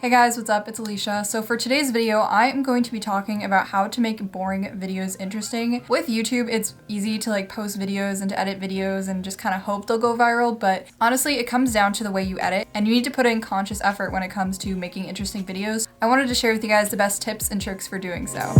Hey guys, what's up? It's Alicia. So for today's video, I am going to be talking about how to make boring videos interesting. With YouTube, it's easy to post videos and to edit videos and just kind of hope they'll go viral, but honestly, it comes down to the way you edit, and you need to put in conscious effort when it comes to making interesting videos. I wanted to share with you guys the best tips and tricks for doing so.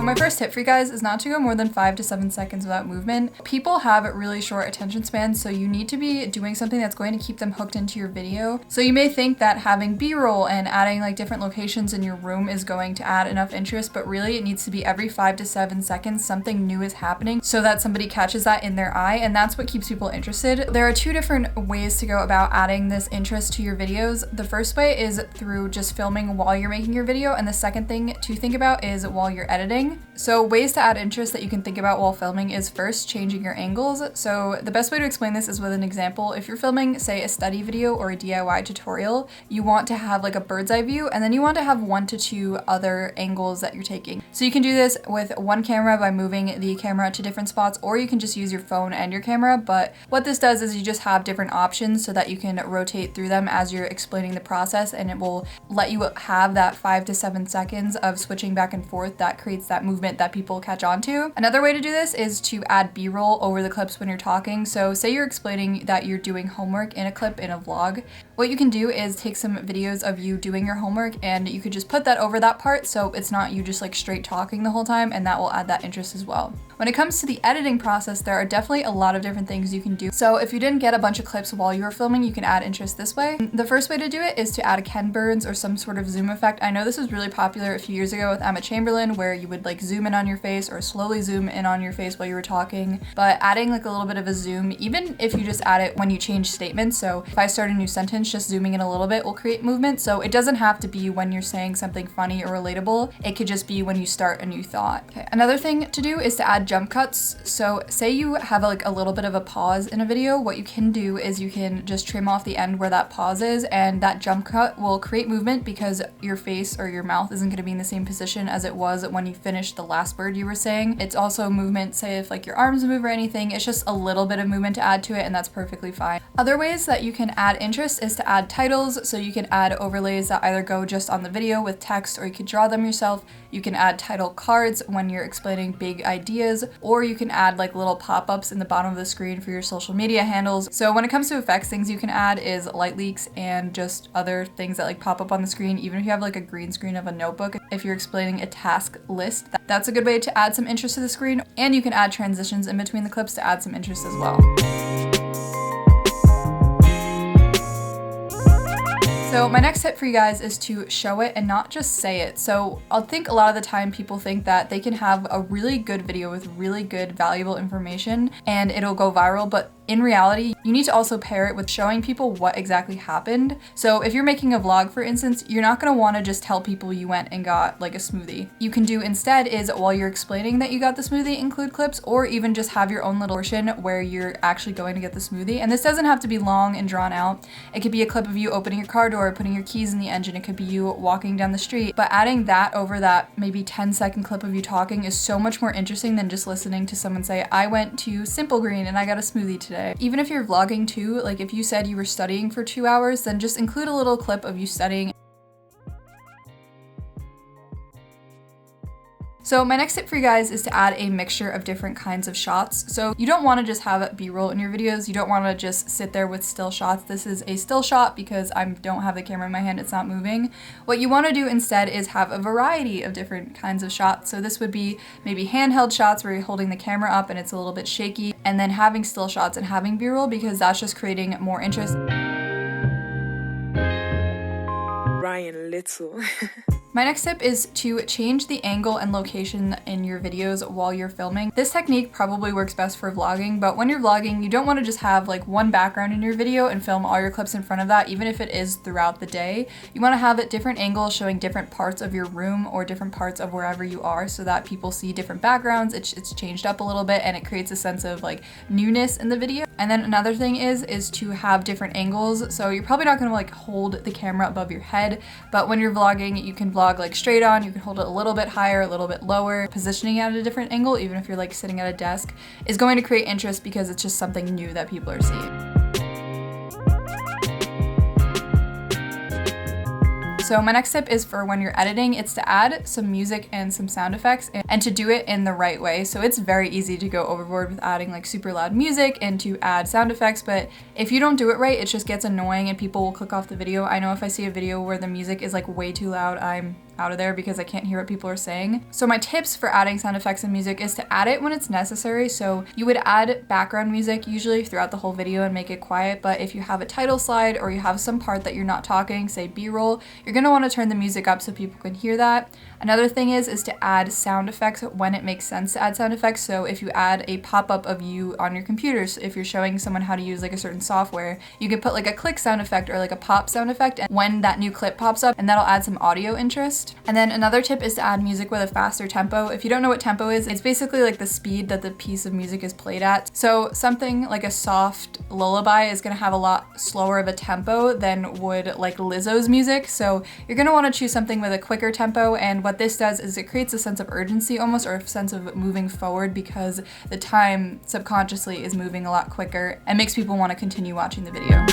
My first tip for you guys is not to go more than 5 to 7 seconds without movement. People have really short attention spans, so you need to be doing something that's going to keep them hooked into your video. So you may think that having B-roll and adding different locations in your room is going to add enough interest, but really it needs to be every 5 to 7 seconds something new is happening so that somebody catches that in their eye, and that's what keeps people interested. There are two different ways to go about adding this interest to your videos. The first way is through just filming while you're making your video, and the second thing to think about is while you're editing. So ways to add interest that you can think about while filming is first changing your angles. So the best way to explain this is with an example. If you're filming, say, a study video or a DIY tutorial, you want to have a bird's eye view, and then you want to have 1 to 2 other angles that you're taking. So you can do this with one camera by moving the camera to different spots, or you can just use your phone and your camera. But what this does is you just have different options so that you can rotate through them as you're explaining the process, and it will let you have that 5 to 7 seconds of switching back and forth that creates that movement that people catch on to. Another way to do this is to add B-roll over the clips when you're talking. So say you're explaining that you're doing homework in a clip in a vlog. What you can do is take some videos of you doing your homework, and you could just put that over that part so it's not you just straight talking the whole time, and that will add that interest as well. When it comes to the editing process, there are definitely a lot of different things you can do. So if you didn't get a bunch of clips while you were filming, you can add interest this way. The first way to do it is to add a Ken Burns or some sort of zoom effect. I know this was really popular a few years ago with Emma Chamberlain, where you would zoom in on your face or slowly zoom in on your face while you were talking. But adding a little bit of a zoom, even if you just add it when you change statements. So if I start a new sentence, just zooming in a little bit will create movement. So it doesn't have to be when you're saying something funny or relatable. It could just be when you start a new thought. Okay. Another thing to do is to add jump cuts. So say you have a little bit of a pause in a video, what you can do is you can just trim off the end where that pause is, and that jump cut will create movement because your face or your mouth isn't going to be in the same position as it was when you finished the last word you were saying. It's also movement, say if your arms move or anything, it's just a little bit of movement to add to it, and that's perfectly fine. Other ways that you can add interest is to add titles. So you can add overlays that either go just on the video with text, or you could draw them yourself. You can add title cards when you're explaining big ideas, or you can add little pop-ups in the bottom of the screen for your social media handles. So when it comes to effects, things you can add is light leaks and just other things that pop up on the screen, even if you have a green screen of a notebook. If you're explaining a task list, that's a good way to add some interest to the screen, and you can add transitions in between the clips to add some interest as well. So my next tip for you guys is to show it and not just say it. So I think a lot of the time people think that they can have a really good video with really good valuable information and it'll go viral, but in reality, you need to also pair it with showing people what exactly happened. So if you're making a vlog, for instance, you're not gonna wanna just tell people you went and got a smoothie. You can do instead is, while you're explaining that you got the smoothie, include clips, or even just have your own little portion where you're actually going to get the smoothie. And this doesn't have to be long and drawn out. It could be a clip of you opening your car door, putting your keys in the engine. It could be you walking down the street. But adding that over that maybe 10-second clip of you talking is so much more interesting than just listening to someone say, I went to Simple Green and I got a smoothie today. Even if you're vlogging too, if you said you were studying for 2 hours, then just include a little clip of you studying. So my next tip for you guys is to add a mixture of different kinds of shots. So you don't want to just have B-roll in your videos. You don't want to just sit there with still shots. This is a still shot because I don't have the camera in my hand, it's not moving. What you want to do instead is have a variety of different kinds of shots. So this would be maybe handheld shots where you're holding the camera up and it's a little bit shaky, and then having still shots and having B-roll, because that's just creating more interest. Ryan Little. My next tip is to change the angle and location in your videos while you're filming. This technique probably works best for vlogging, but when you're vlogging, you don't want to just have one background in your video and film all your clips in front of that, even if it is throughout the day. You want to have it different angles showing different parts of your room or different parts of wherever you are so that people see different backgrounds. It's changed up a little bit and it creates a sense of newness in the video. And then another thing is to have different angles. So you're probably not going to hold the camera above your head, but when you're vlogging, you can vlog straight on. You can hold it a little bit higher, a little bit lower. Positioning it at a different angle, even if you're sitting at a desk, is going to create interest because it's just something new that people are seeing. So my next tip is for when you're editing, it's to add some music and some sound effects and to do it in the right way. So it's very easy to go overboard with adding like super loud music and to add sound effects, but if you don't do it right, it just gets annoying and people will click off the video. I know if I see a video where the music is like way too loud, I'm out of there because I can't hear what people are saying. So my tips for adding sound effects and music is to add it when it's necessary. So you would add background music usually throughout the whole video and make it quiet, but if you have a title slide or you have some part that you're not talking, say B-roll, you're gonna wanna turn the music up so people can hear that. Another thing is to add sound effects when it makes sense to add sound effects. So if you add a pop-up of you on your computer, so if you're showing someone how to use like a certain software, you could put like a click sound effect or like a pop sound effect and when that new clip pops up, and that'll add some audio interest. And then another tip is to add music with a faster tempo. If you don't know what tempo is, it's basically like the speed that the piece of music is played at. So something like a soft lullaby is gonna have a lot slower of a tempo than would like Lizzo's music. So you're gonna wanna choose something with a quicker tempo, and what this does is it creates a sense of urgency almost, or a sense of moving forward, because the time subconsciously is moving a lot quicker and makes people wanna continue watching the video.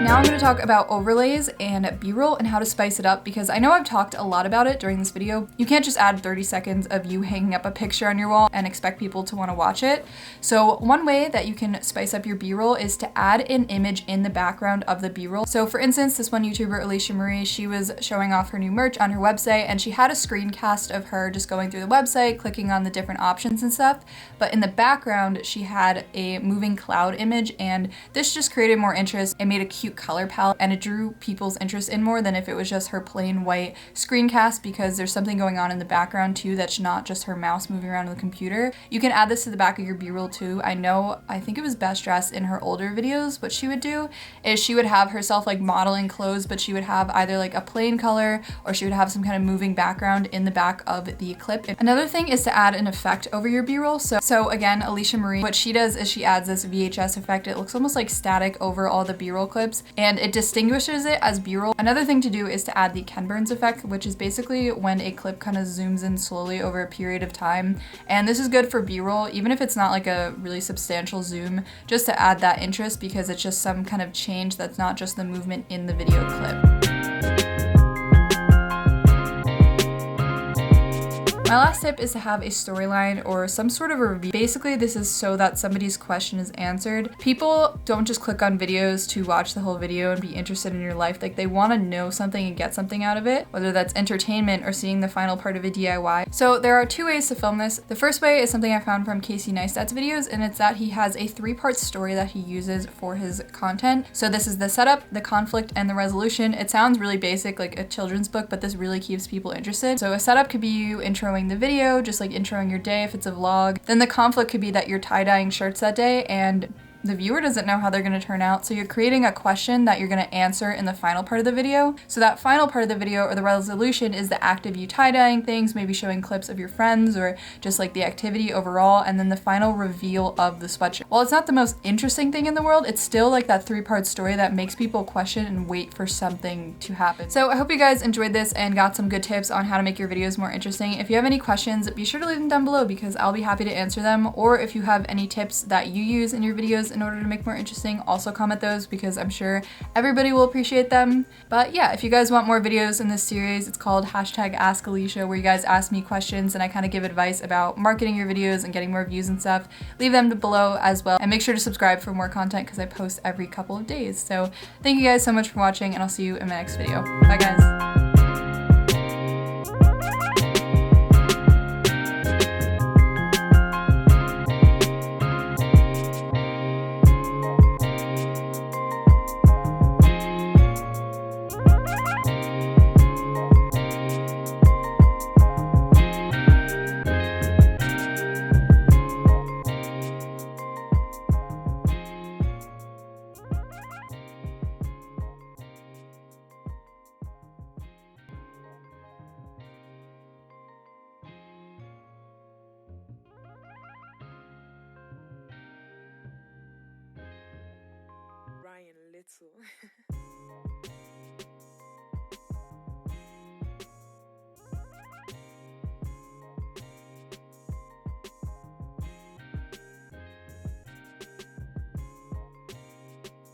Now I'm going to talk about overlays and B-roll and how to spice it up, because I know I've talked a lot about it during this video. You can't just add 30 seconds of you hanging up a picture on your wall and expect people to want to watch it. So one way that you can spice up your B-roll is to add an image in the background of the B-roll. So for instance, this one YouTuber, Alicia Marie, she was showing off her new merch on her website, and she had a screencast of her just going through the website, clicking on the different options and stuff. But in the background, she had a moving cloud image, and this just created more interest and made a cute color palette, and it drew people's interest in more than if it was just her plain white screencast, because there's something going on in the background too that's not just her mouse moving around on the computer. You can add this to the back of your B-roll too. I think it was Best Dressed in her older videos, what she would do is she would have herself like modeling clothes, but she would have either like a plain color or she would have some kind of moving background in the back of the clip. Another thing is to add an effect over your B-roll. So again, Alicia Marie, what she does is she adds this VHS effect. It looks almost like static over all the B-roll clips, and it distinguishes it as B-roll. Another thing to do is to add the Ken Burns effect, which is basically when a clip kind of zooms in slowly over a period of time. And this is good for B-roll, even if it's not like a really substantial zoom, just to add that interest, because it's just some kind of change that's not just the movement in the video clip. My last tip is to have a storyline or some sort of a review. Basically, this is so that somebody's question is answered. People don't just click on videos to watch the whole video and be interested in your life. Like, they want to know something and get something out of it, whether that's entertainment or seeing the final part of a DIY. So there are two ways to film this. The first way is something I found from Casey Neistat's videos, and it's that he has a 3-part story that he uses for his content. So this is the setup, the conflict, and the resolution. It sounds really basic, like a children's book, but this really keeps people interested. So a setup could be you introing the video, just like introing your day if it's a vlog. Then the conflict could be that you're tie-dyeing shirts that day and the viewer doesn't know how they're going to turn out, so you're creating a question that you're going to answer in the final part of the video. So that final part of the video, or the resolution, is the act of you tie-dyeing things, maybe showing clips of your friends or just like the activity overall, and then the final reveal of the sweatshirt. While it's not the most interesting thing in the world, it's still like that 3-part story that makes people question and wait for something to happen. So I hope you guys enjoyed this and got some good tips on how to make your videos more interesting. If you have any questions, be sure to leave them down below because I'll be happy to answer them, or if you have any tips that you use in your videos in order to make more interesting, also comment those because I'm sure everybody will appreciate them. But yeah, if you guys want more videos in this series, it's called #AskAlicia, where you guys ask me questions and I kind of give advice about marketing your videos and getting more views and stuff. Leave them below as well, and make sure to subscribe for more content because I post every couple of days. So thank you guys so much for watching, and I'll see you in my next video. Bye guys. Ryan Little.